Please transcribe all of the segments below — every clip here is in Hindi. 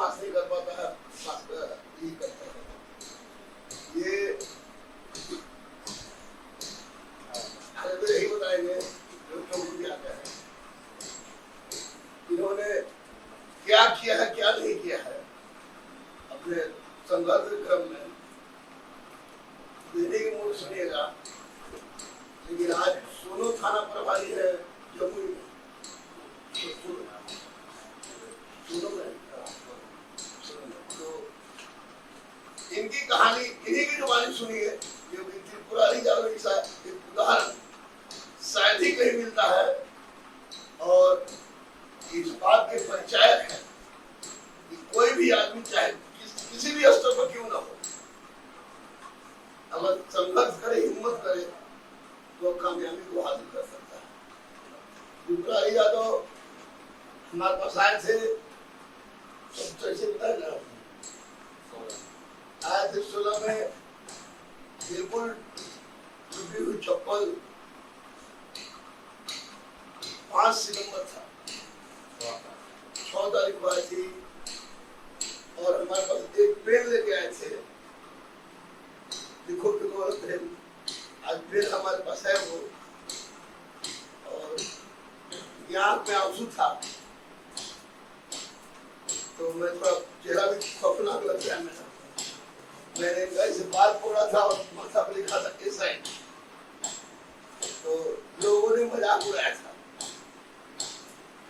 पास नहीं कर पाता है, यही करता है। ये यही बताएंगे क्या है, इन्होंने क्या किया है क्या नहीं किया है अपने संघर्ष क्रम में, देने की मूल सुनिएगा। लेकिन आज सोनो थाना प्रभारी है जमुई में, तो इनकी कहानी इन्हीं की जुबानी सुनिए, क्योंकि त्रिपुरारी जादव के साथ एक उदाहरण शायद ही कहीं मिलता है और इस बात के पंचायत है कि कोई भी आदमी चाहे किसी भी स्तर पर क्यों ना हो, अगर संघर्ष करे, हिम्मत करे तो कामयाबी को हासिल कर सकता है। त्रिपुरारी यादव हमारे पास आए थे, आए थे 16 में, बिल्कुल टूटी हुई चप्पल, 5 सितंबर था, 6 तारीख को आई थी और हमारे पास एक पेन लेके आए थे, लिखो पेन, आज पेन हमारे पास है वो, और यहाँ पे आंसू था, तो मैं थोड़ा चेहरा भी खौफनाक लग गया मेरा। मैंने इनका इसे बाल फोड़ा था और माथा पर लिखा था इस साइड, तो लोगों ने मजाक उड़ाया था।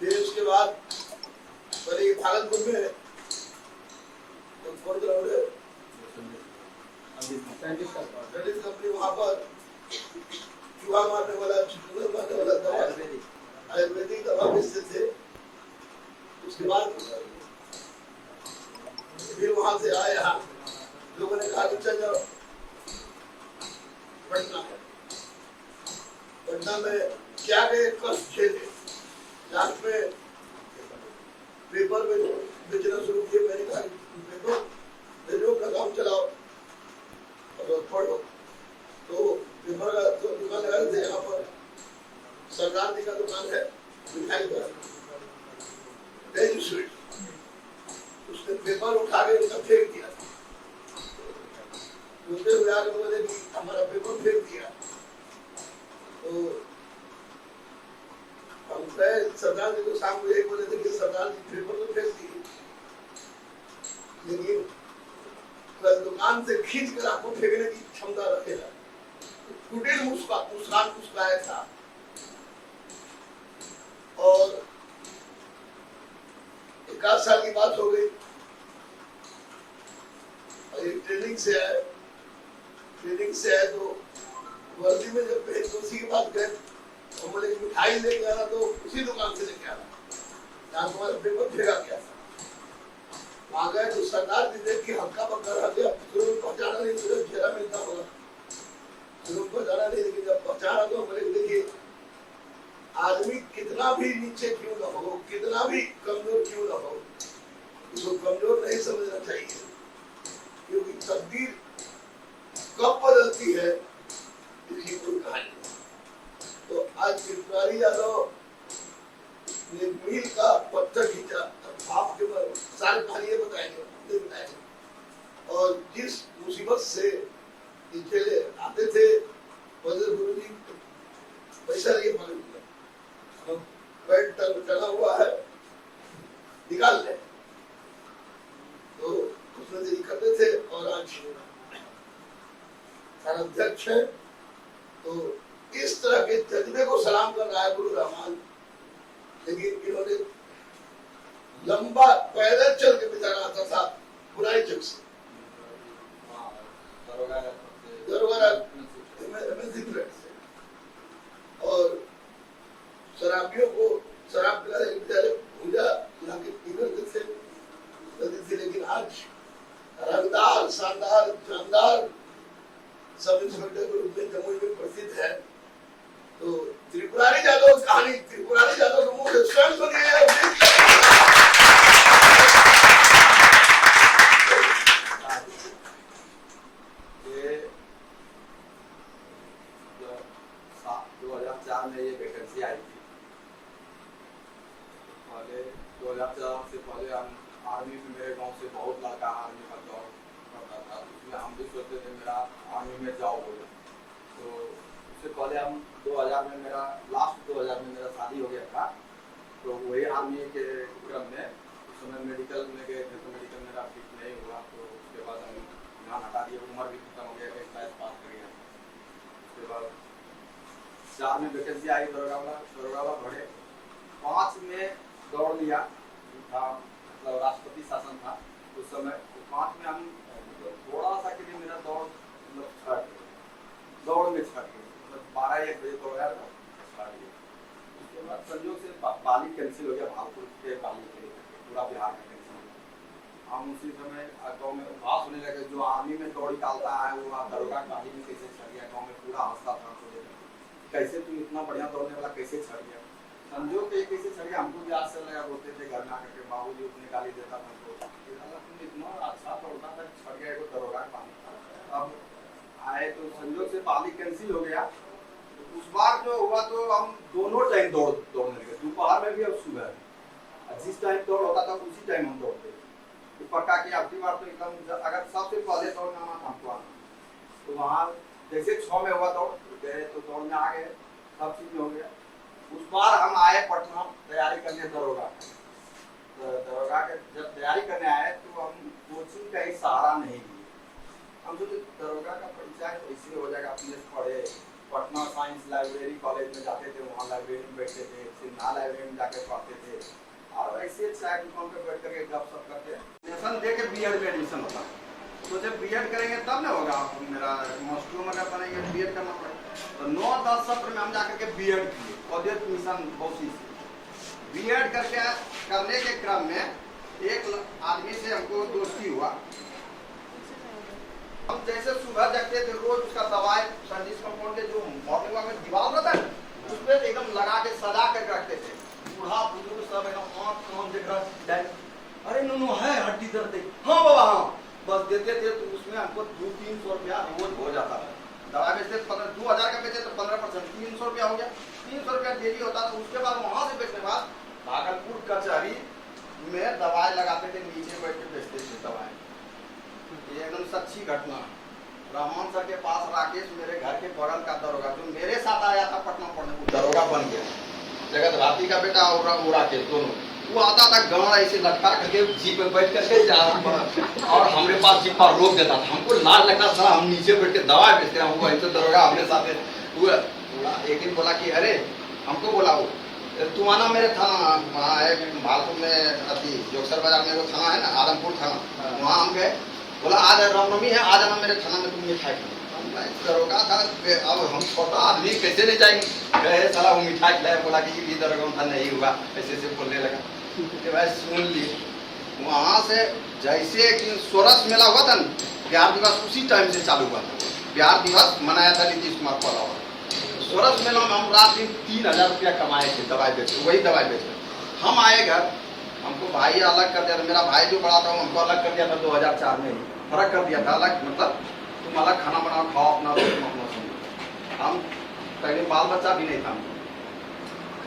फिर उसके बाद बड़ी भागलपुर में तो कंपनी, वहां पर चूहा मारने वाला, चूहा मारने वाला दवा, आयुर्वेदिक दवा बेचते थे। उसके बाद फिर वहां से आए, यहाँ लोगों ने कहा कि चल जाओ पटना में। पटना में क्या गए, कष्ट झेले, लास्ट में पेपर बेचना शुरू किए। मैंने कहा पेपर भेजो, अपना काम चलाओ और पढ़ो। तो पेपर का तो दुकान लगाए थे, यहाँ पर सरदार जी का दुकान है मिठाई का, उसने पेपर उठा के उसका फेंक दिया, दूसरे हुए आगे बोले कि हमारा पेपर फेंक दिया। तो हम गए सरदार जी को, शाम को यही बोले थे कि सरदार जी पेपर तो फेंक दिए, लेकिन कल दुकान से खींच कर आपको फेंकने की क्षमता रखेगा। कुटिल मुस्कान मुस्काया था और 1 साल की बात हो गई और ये ट्रेनिंग से आए तो वर्दी में जब पहले तो उसी के बाद गए और बोले मिठाई लेके आना, तो उसी दुकान से लेके आना जहाँ तुम्हारा पेपर फेंका गया था। वहां गए तो सरदार जी देख के हल्का पक्का रह गया, तुरंत पहुंचाना नहीं, तुरंत घेरा मिलता होगा, तुरंत पहुंचाना नहीं, लेकिन जब पहुंचाना तो बोले देखिए आदमी कितना भी नीचे क्यों न हो, कितना भी कमजोर क्यों न हो, उसको कमजोर नहीं समझना चाहिए, क्योंकि तकदीर कब बदलती है इसकी कोई कहानी नहीं। तो आज त्रिपुरारी यादव ने मील का पत्थर खींचा, बाप के बारे में सारी कहानी बताएंगे, और जिस मुसीबत से झेले आते थे, गुरु जी पैसा लिए पेट टना हुआ है, निकाल ले, तो उसमें से निकलते थे और आज अध्यक्ष है। तो इस तरह के जज्बे को सलाम कर रहा है गुरु रहमान, लेकिन इन्होंने लंबा पैदल चल के बेचारा आता था पुरानी जग से, और शराबियों को शराब पिला बेचारे भूजा लाके पी करते थे, लेकिन आज रंगदार, शानदार, जानदार सब इंस्पेक्टर के रूप में जमुई में प्रसिद्ध है। तो त्रिपुरारी यादव कहानी, त्रिपुरारी यादव के मुंह से स्वयं सुनिए। में ये वैकेंसी आई थी, पहले 2004 से पहले हम आर्मी में मेरे गांव से बहुत लड़का आर्मी का दौड़ करता था, इसलिए हम भी सोचते थे मेरा आर्मी में जाओ बोले। तो उससे पहले हम 2000 में मेरा लास्ट 2000 में मेरा शादी हो गया था। तो वही आर्मी के क्रम में उस समय मेडिकल में गए थे, तो मेडिकल मेरा फिट नहीं हुआ, तो उसके बाद हम ध्यान हटा दिए, उम्र भी खत्म हो गया, एक्साइज पास कर गया। उसके बाद 4 में वैकेंसी आई दरोगा वाला भरे, 5 में दौड़ लिया था, मतलब राष्ट्रपति शासन था उस समय। तो 5 में हम थोड़ा सा के लिए मेरा दौड़ मतलब छट दौड़ में छट गई, मतलब 12-1 बजे दौड़ा था, छट गया। उसके बाद संयोग से बाली कैंसिल हो गया, भागलपुर के बाली के लिए पूरा बिहार में कैंसिल हो गया। हम उसी समय गाँव में बात होने लगे, जो आर्मी में दौड़ निकालता है वो दरोगा बाली में कैसे छट गया। गाँव में पूरा हंसता था, कैसे तुम इतना बढ़िया दौड़ने वाला कैसे छट गया। संजोग के कैसे छट गया, हमको भी आज से लगा, रोते थे घर में आकर के, बाबूजी उतने गाली देता था हमको, तुम इतना अच्छा दौड़ता था, छट गया एगो दरोगा पानी। अब आए तो संजोग से पाली कैंसिल हो गया। तो उस बार जो हुआ तो हम दोनों टाइम दौड़ने लगे, दोपहर में भी और सुबह। जिस टाइम दौड़ होता था उसी टाइम हम दौड़ते। तो पक्का कि अगली बार तो एकदम अगर सबसे पहले दौड़ना आना हमको आना। तो वहाँ जैसे 6 में हुआ दौड़ गए, तो दौड़ में आ गए, सब चीज में हो गया। उस बार हम आए पटना तैयारी करने दरोगा। तो दरोगा के जब तैयारी करने आए तो हम कोचिंग का ही सहारा नहीं लिए। हम सोचे दरोगा का परिचय ऐसे हो जाएगा, अपने पढ़े पटना साइंस लाइब्रेरी कॉलेज में जाते थे, वहाँ लाइब्रेरी में बैठते थे, सिन्हा लाइब्रेरी में जाकर पढ़ते थे, और ऐसे चाय दुकान पे बैठ करके गपशप करते। एडमिशन दे के बीएड में एडमिशन होता। तो जब बीएड करेंगे तब ना होगा, मेरा मास्टर में बनेंगे, बीएड करना पड़ेगा। तो 9-10 सत्र में हम जाकर के बीएड किए, अद्वैत मिशन बौसी से बीएड करने के क्रम में एक आदमी से हमको दोस्ती हुआ। हम जैसे सुबह जगते थे, रोज उसका दवाई सर्विस कंपाउंड के जो मॉर्निंग में दीवार रहता है उस पर एकदम लगा के सजा कर रखते थे। बूढ़ा बुजुर्ग सब एकदम आँख कान देख रहा है, अरे नो है हड्डी दर्द, हाँ बाबा हाँ, बस देते थे। तो उसमें हमको 200-300 रुपया रोज हो जाता था। दवा बेचते 2000 का बेचे तो 15% 300 रुपया हो गया, 300 रुपया डेली होता था। उसके बाद वहां से बेचने के बाद भागलपुर कचहरी में दवाई लगाते थे, नीचे बैठ के बेचते थे दवाई। ये एकदम सच्ची घटना। रहमान सर के पास राकेश मेरे घर के बगल का दरोगा, जो मेरे साथ आया था पटना पढ़ने, दरोगा बन गया। जगत राती का बेटा और राकेश दोनों, वो आता था गाँव ऐसे लटका करके जीप में बैठ करके जा, और हमारे पास जीप पर रोक देता था। हमको लाज लगता था, हम नीचे बैठ के दवा बेचते हैं। वो ऐसे दरोगा अपने साथ हुआ। एक दिन बोला कि अरे हमको बोला, वो तुम आना मेरे थाना, वहाँ है भागलपुर में अति जोगसर बाजार में वो थाना है ना, आदमपुर थाना, वहाँ हम गए। बोला आज रामनवमी है, आ जाना मेरे थाना में, तुम मिठाई खाना। दरोगा था, अब हम छोटा आदमी कैसे ले जाएंगे, गए साला वो मिठाई खिलाया। बोला कि ये दरोगा था, नहीं हुआ, ऐसे ऐसे बोलने लगा। कि भाई सुन लिए। वहाँ से जैसे कि सोरस मेला हुआ था ना, बिहार दिवस उसी टाइम से चालू हुआ था। बिहार दिवस मनाया था नीतीश कुमार पहला हुआ। सोरस मेला में हम रात दिन 3000 रुपया कमाए थे दवाई बेच, वही दवाई बेच। हम आए घर, हमको भाई अलग कर दिया था, मेरा भाई जो बड़ा था हमको अलग कर दिया था 2004 में, फर्क कर दिया था अलग, मतलब तुम अलग खाना बनाओ खाओ अपना, तुम अपना सुनो। हम पहले बाल बच्चा भी नहीं था,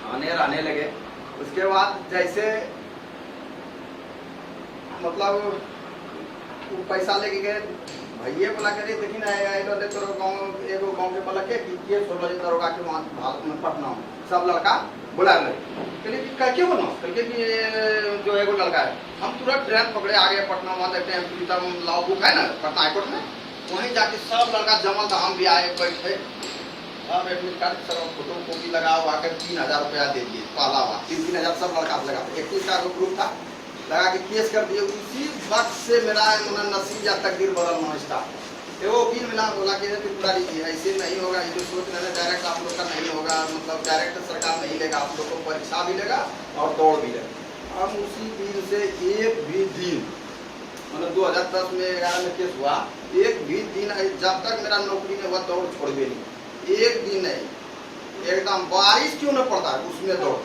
खाने रहने लगे। उसके बाद जैसे मतलब वो पैसा लेके गए, भैया बोला करे देखी ना तोरो गाँव एगो गाँव के बोला के 16 दरोगा के वहाँ भारत में पटना सब लड़का बुला रहे कि बोलो कि जो एगो लड़का है। हम तुरंत ट्रेन पकड़े आ गए पटना, वहाँ देखते हैं प्रीतम लॉ बुक है ना पटना हाईकोर्ट में, वहीं जाके सब लड़का जमा था। हम भी आए बैठे, अब एडमिट कार्ड सब फोटो कॉपी लगा हुआ कर 3000 रुपया दे दिए, पहला हुआ 3-3000 सब लड़का लगा, 21 का ग्रुप था, लगा के केस कर दिए। उसी वक्त से मेरा नसीब या तकदीर बदलना स्टार्ट। वो वकील मिला, बोला कि पूरा लीजिए, ऐसे नहीं होगा, ये जो सोच रहे हैं डायरेक्ट आप लोग का नहीं होगा, मतलब डायरेक्ट सरकार नहीं लेगा, आप लोग को परीक्षा भी लेगा और दौड़ भी लेगा। हम उसी दिन से एक भी दिन, मतलब 2010 में 11 में केस हुआ, एक भी दिन जब तक मेरा नौकरी में हुआ दौड़ छोड़बे नहीं, एक दिन नहीं, एकदम बारिश क्यों न पड़ता है उसमें दौड़।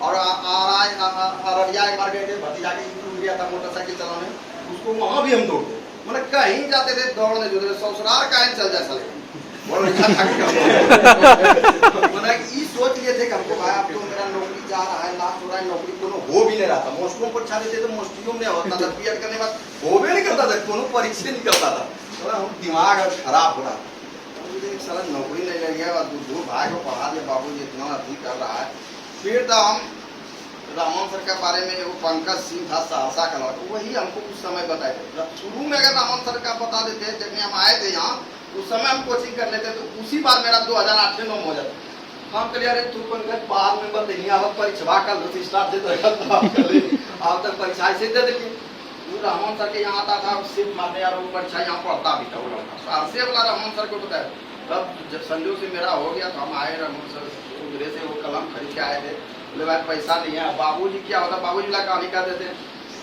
और अररिया एक बार गए थे, भतीजा के टूट गया था मोटरसाइकिल चलाने, उसको वहाँ भी हम दौड़ते, मतलब कहीं जाते थे दौड़ने जो ससुराल कहीं चल जाए साले वो लिखा था कि मैंने ये सोच लिए थे कि हमको भाई अब तो मेरा नौकरी जा रहा है, लास्ट हो रहा है, नौकरी कोनो हो भी नहीं रहा था। मोस्टों को परीक्षा देते तो मोस्टियों में होता था, बीएड करने के बाद हो भी नहीं करता था, कोनो परीक्षा नहीं करता था। तो हम दिमाग खराब हो रहा था। मुझे एक साल नौकरी नहीं लग गया और दो भाई को पढ़ा दिया, बाबू जी इतना अधिक कर रहा है। फिर तो हम रामन सर के बारे में वो पंकज सिंह था सहरसा का लड़का, वही हमको उस समय बताए थे। शुरू में अगर रामन सर का बता देते, जब हम आए थे यहाँ उस समय हम कोचिंग कर लेते तो उसी बार मेरा 2008 में 9 हो जाता। हम कह अरे तू पंकज बाहर में बत नहीं आवत, परीक्षा कल स्टार्ट से तो अब तक परीक्षा से दे देंगे। वो रामन सर के यहाँ आता था, सिर्फ मारने यार वो परीक्षा यहाँ पढ़ता भी था वो लड़का। सहरसे वाला रामन सर को बताया। तब जब संजोग से मेरा हो गया तो हम आए रामन सर उधरे से वो कलम खरीद के आए थे। बोले भाई पैसा नहीं है। बाबूजी क्या होता, बाबूजी ला कहानी कहते थे।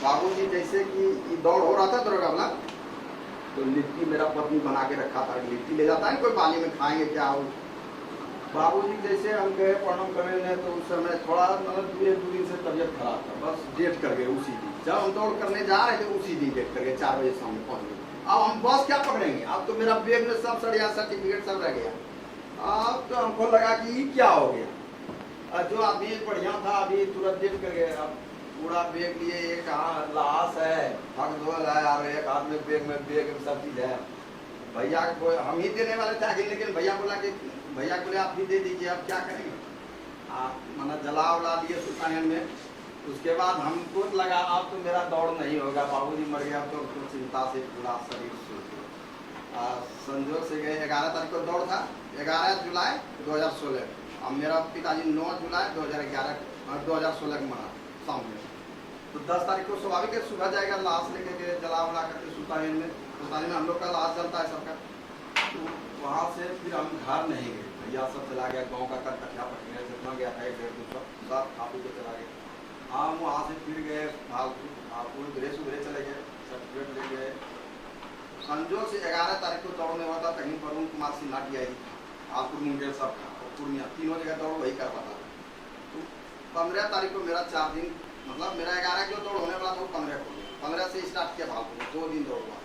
बाबूजी जैसे कि दौड़ हो रहा था दरोगा वाला, तो लिट्टी मेरा पत्नी बना के रखा था, लिट्टी ले जाता है कोई पानी में खाएंगे क्या हो। बाबूजी जैसे हम गए प्रणाम करने, तो उस समय थोड़ा मतलब एक दो दिन से तबियत खराब था, बस डेट कर गए उसी दिन। जब हम दौड़ करने जा रहे थे उसी दिन डेट कर गए, 4 बजे शाम में पहुंच गए। अब हम बस क्या पकड़ेंगे, अब तो मेरा बैग में सब सड़िया सर्टिफिकेट सब रह गया। अब तो हमको लगा कि ये क्या हो गया। जो आदमी बढ़िया था अभी तुरंत डेट कर गए। अब पूरा बैग लिए, एक लाश है, हक धोल है और एक हाथ में बैग में सब चीज है। भैया को हम ही देने वाले थे आगे, लेकिन भैया बोला कि भैया बोले आप भी दे दीजिए, अब क्या करेंगे। आप मना जला उला दिए सुल्तान में। उसके बाद हमको लगा अब तो मेरा दौड़ नहीं होगा, बाबूजी मर गया तो चिंता से पूरा शरीर सूख गया। संजोग से गए 11 तारीख को दौड़ था, 11 जुलाई 2016। अब मेरा पिताजी 9 जुलाई 2016 को मरा शाम में। तो 10 तारीख को स्वाभाविक सुबह जाएगा लाश लेके के जला उला करके सुल्तान में हम लोग का लाश जलता है सबका। तो वहाँ से फिर हम घर नहीं गए, भैया सब चला गया, गाँव का कटकटिया पकड़ने जितना गया था 1-1.5 सब काफी के चला गया। हम वहाँ से फिर गए फालतू उधरे सुधरे चले गए, सर्टिफिकेट ले गए। संजोग से 11 तारीख को दौड़ने वाला था, कहीं पर कुमार सिन्हा की आई हापुर मुंगेर सब पूर्णिया तीनों जगह दौड़ वही कर पाता था। तो 15 तारीख को मेरा 4 दिन मतलब मेरा 11 जो दौड़ होने वाला था वो 15 को गया। 15 से स्टार्ट किया फालतू में, 2 दिन दौड़ हुआ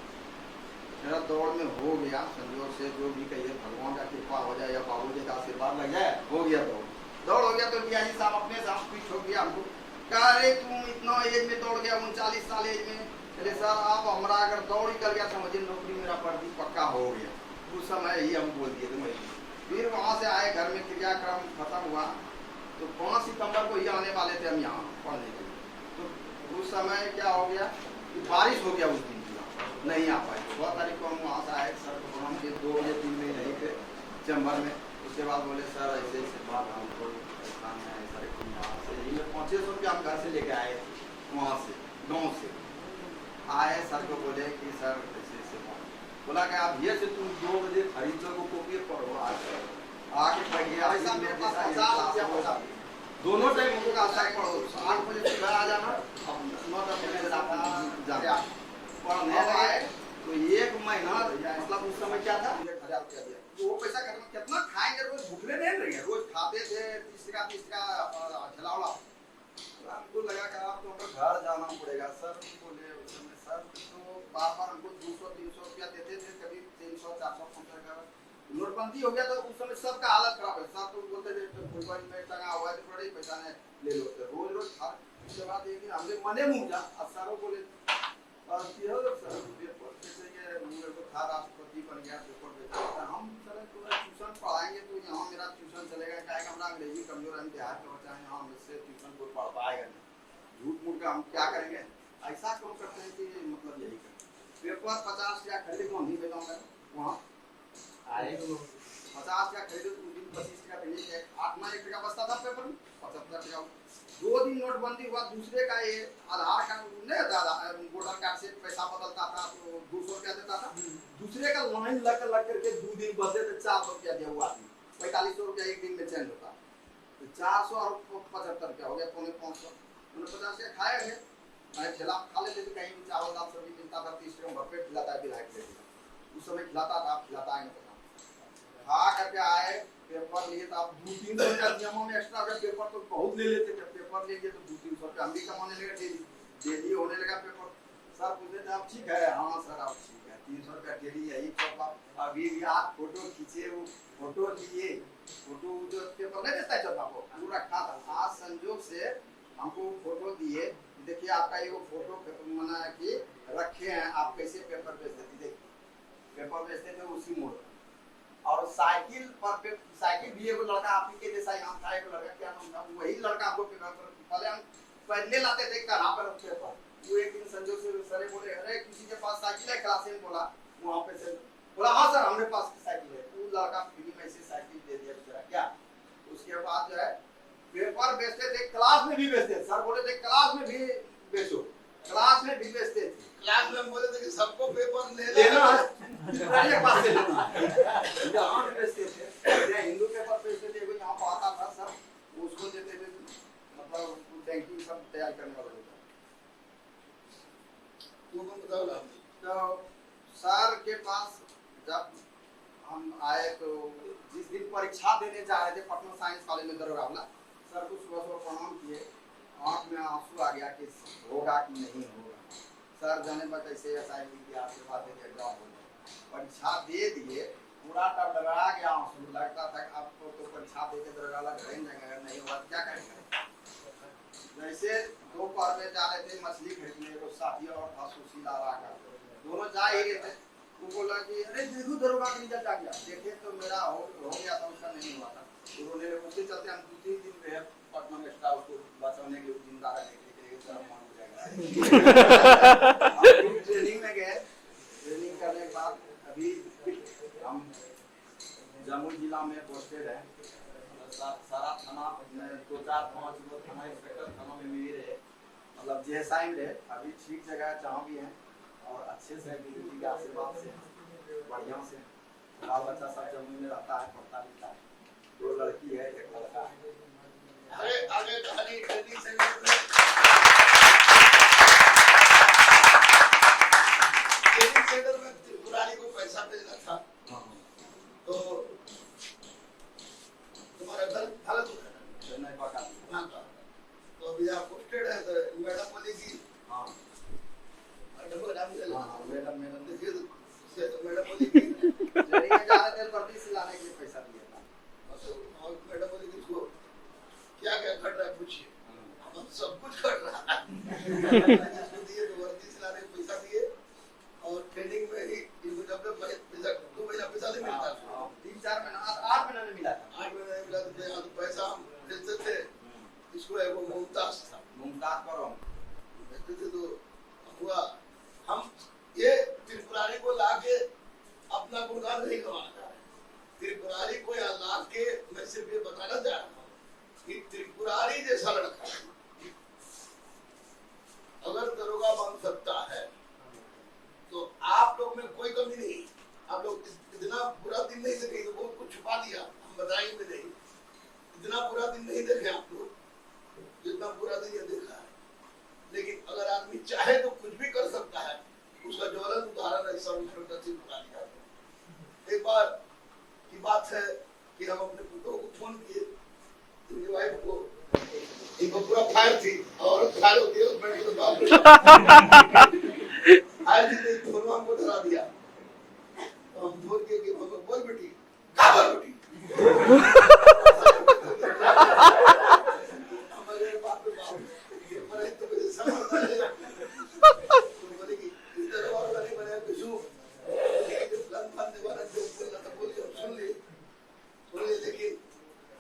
मेरा। दौड़ में हो गया संजोग से, जो भी कहिए भगवान का कृपा हो जाए या बाबूजी का आशीर्वाद लग जाए, हो गया दौड़ हो गया। तो पियाजी साहब अपने साथ पीछ हो गया हमको, कह अरे तुम इतना एज में दौड़ गया, 39 साल एज में। चले सर आप हमारा अगर दौड़ ही कर गया समझिए नौकरी मेरा पढ़ती पक्का हो गया। उस समय ही हम बोल दिए थे। फिर वहाँ से आए, घर में क्रियाक्रम खत्म हुआ तो 5 सितंबर को ही आने वाले थे हम यहाँ पढ़ने के लिए। तो उस समय क्या हो गया कि बारिश हो गया, उस दिन नहीं आ पाए। 6 तारीख को हम वहाँ से आए, सर को हम 2 बजे 3 बजे नहीं थे चैम्बर में। उसके बाद बोले सर ऐसे ऐसे बात हमको परेशान है सर, यहाँ से यही 500 रुपया हम घर से लेके आए, वहाँ से गाँव से आए। सर को बोले कि सर ऐसे ऐसे बात, बोला कि आप ये से तुम 2 बजे खरीद लो कॉपी पढ़ो, आके पढ़ गया। ऐसा मेरे पास दोनों टाइम हमको कहा पढ़ो, 8 बजे सुबह आ जाना, 9-10 बजे जाना पढ़ने लगे। तो 1 महीना मतलब उस समय क्या था 1000 रुपया दिया। तो वो पैसा कितना खाएंगे, रोज भूखले नहीं रहेंगे, रोज खाते थे 30 का झलावड़ा। हमको लगा कि आप तो घर जाना पड़ेगा। सर बोले सर तो बार हमको 200-300 रुपया देते थे, कभी 300-400 का नोटबंदी हो गया तो उस समय सबका हालत खराब है। सर तो बोलते थे फुलबाई में टंगा हुआ है पड़े पैसा ने ले लो, रोज खा। उसके बाद एक दिन हमने मने मुँह जा, सरों बोले था राष्ट्रपति बन गया पेपर बेचा, हम सर ट्यूशन पढ़ाएंगे तो यहाँ मेरा ट्यूशन चलेगा, क्या हमारा अंग्रेजी कमजोर है, बिहार के बच्चा है, यहाँ हमसे ट्यूशन कोई पढ़ पाएगा नहीं। झूठ मूठ का हम क्या करेंगे, ऐसा क्यों करते हैं कि मतलब यही करें। पेपर 50 टका खरीदे को नहीं भेजा मैं वहाँ आए, 50 टका खरीदे तो 25 टका भेजे, 8-9 टका बचता था पेपर में, 75 टका। 2 दिन नोटबंदी हुआ, दूसरे का ये आधार कार्ड नहीं वोटर कार्ड से पैसा बदलता था तो 200 रुपया देता था, दूसरे का लाइन लग करके 2 दिन बदले तो 400 रुपया दिया हुआ आदमी, 4500 रुपया एक दिन में चेंज होता। तो 400 और 75 रुपया हो गया, 550। 50 टका खाए गए, मैं ठेला खा लेते थे, कहीं भी चावल दाल सब्जी मिलता था 30 टका भरपेट खिलाता है विधायक, उस समय खिलाता था, खिलाता है खा करके आए। पेपर लिए तो आप 200-300 रुपया नियमों में एक्स्ट्रा हो गया, पेपर तो बहुत ले लेते थे, पेपर लेंगे तो 200-300 रुपया हम भी कमाने लगे, डेली होने लगा पेपर। सर पूछते थे आप ठीक है, हाँ सर आप ठीक है, 300 रुपया डेली यही चौपा। अभी भी आप फोटो खींचे, वो फोटो लिए, फोटो जो पेपर नहीं देता है चौपा को, वो रखा था। आज संजोग से हमको फोटो दिए, देखिए आपका ये फोटो मना कि रखे हैं, आप कैसे पेपर बेचते थे, देखिए पेपर बेचते थे उसी मोड़। और साइकिल पर, साइकिल भी एगो लड़का आप ही के जैसा नाम था, एक लड़का क्या नाम था, वही लड़का हमको पेपर पर पहले हम पढ़ने लाते थे कहाँ पर पेपर। वो एक दिन संजोग से सर बोले, अरे किसी के पास साइकिल है क्लास में? बोला वहाँ पे से, बोला हाँ सर हमारे पास साइकिल है। वो लड़का फ्री में से साइकिल दे दिया बेचारा क्या। उसके बाद जो है पेपर बेचते थे, क्लास में भी बेचते थे। सर बोले थे क्लास में भी बेचो, क्लास में भी बेचते थे। क्लास में हम बोले थे कि सबको पेपर लेना है पास से लेना है। यहाँ भी बेचते थे, हिंदू पेपर बेचते थे, यहाँ पर आता था सर, उसको देते थे, मतलब बैंकिंग सब तैयार करने वाला होता। बताओ ना। तो सर के पास जब हम आए तो जिस दिन परीक्षा देने जा रहे थे पटना साइंस कॉलेज में दरोगा वाला, सर को सुबह सुबह प्रणाम किए, आँख में आंसू आ गया कि होगा कि नहीं होगा। सर जाने पर कैसे असाइनमेंट की आशीर्वाद दे के एग्जाम हो गया, परीक्षा दे दिए, पूरा डरा गया, आंसू लगता था आपको तो परीक्षा दे के दरोगा वाला घर जाएगा, नहीं हुआ क्या करेंगे। जैसे दोपहर में जा रहे थे मछली खरीदने, तो साथी और था सुशीला का, दोनों जा ही रहे थे। वो बोला कि अरे देखो दरोगा का रिजल्ट आ गया, देखे तो मेरा हो गया था, उसका नहीं हुआ था। तो उन्होंने उसके चलते हम 2-3 दिन में पटना में स्टाफ को बचाने के लिए जिंदा रहने के लिए सर मान जाएगा। ट्रेनिंग में गए, ट्रेनिंग करने के बाद अभी हम जम्मू जिला में पोस्टेड है, सारा थाना में 2-4-5 लोग थाना इंस्पेक्टर थाना में मिली रहे, मतलब जेएसआई में रहे। अभी ठीक जगह जहाँ भी है और अच्छे से गुरु जी के आशीर्वाद से बढ़िया से बाल बच्चा सब जम्मू में रहता है, पढ़ता लिखता है। 2 लड़की है, 1 लड़का है। आगे कहानी ट्रेनिंग सेंटर में, ट्रेनिंग सेंटर में त्रिपुरारी को पैसा भेजना था, तो तुम्हारा घर हालत नहीं पका का, तो अभी आप पोस्टेड है, तो मैडम बोलेगी हाँ मैडम मैडम देखिए तो मैडम बोलेगी ट्रेनिंग में जा रहे थे, वर्दी सिलाने के लिए पैसा दिया था। और मैडम बोलेगी इसको क्या क्या घट रहा है पूछिए, हम सब कुछ घट रहा है। इसको दिए तो वर्दी सिलाने के पैसा दिए, और ट्रेनिंग में ही इनको जब पैसा 2 महीना पैसा नहीं मिलता, 3-4 महीना 8 महीना नहीं मिला था, 8 महीना नहीं मिला तो पैसा हम देते थे। इसको है वो मुमताज था, मुमताज पर हम देते थे। तो हुआ हम ये त्रिपुरारी को लाके अपना गुणगान नहीं करवाना चाह रहे, त्रिपुरारी को यहाँ लाके मैं सिर्फ ये बताना चाह रहा हूँ कि त्रिपुरारी जैसा लड़का अगर दरोगा बन सकता है तो आप लोग में कोई कमी नहीं। आप लोग इतना बुरा दिन नहीं देखे, तो बहुत कुछ छुपा दिया, हम बताएंगे नहीं। इतना बुरा दिन नहीं देखे आप लोग जितना बुरा दिन ये देखा है। लेकिन अगर आदमी चाहे तो कुछ भी कर सकता है, उसका ज्वलन उदाहरण है सब इंस्पेक्टर त्रिपुरारी का। एक बार की बात है कि हम अपने पुत्रों को फोन किए, उनकी वाइफ को, इनको पूरा फायर थी और फायर होती है उसमें तो बाप फायर थी, तो फोन हमको डरा दिया। तो हम फोन किए कि बोल बेटी क्या बोल बेटी, हमारे बाप रे बाप ये बड़े तो मुझे समझता है, तो बोले कि इधर और नहीं बने कुछ प्लान फंड वाला जो बोलना था बोलिए हम सुन लिए। बोले लेकिन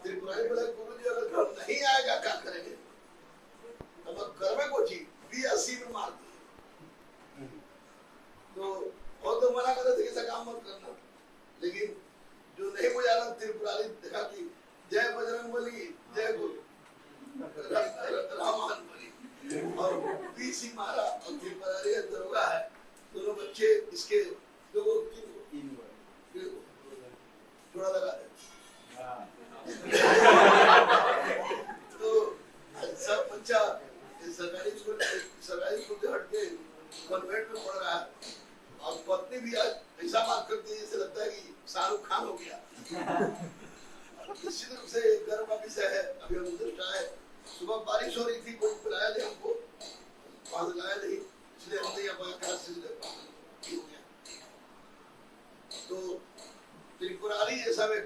त्रिपुरारी बोला गुरु जी अगर घर नहीं आएगा क्या करेंगे, तो हम घर में कोची 80 में मार दिए। तो और तो मना कर रहे थे कि ऐसा काम मत करना, लेकिन जो नहीं बुझा रहा त्रिपुरारी देखा कि जय बजरंगबली जय गुरु रामान बली और 20 ही मारा। और त्रिपुरारी दरोगा है, दोनों बच्चे इसके थोड़ा लगा दे तो सब बच्चा सरकारी स्कूल से हट के कॉन्वेंट में पढ़ रहा है, और पत्नी भी आज ऐसा बात करती है जैसे लगता है कि शाहरुख खान हो गया। निश्चित रूप से गर्व का विषय है। अभी हम उधर आए, सुबह बारिश हो रही थी, कोई बुलाया नहीं हमको, वहां लाया नहीं, इसलिए हम नहीं आ पाया, हो गया। मुरारी जैसा व्यक्ति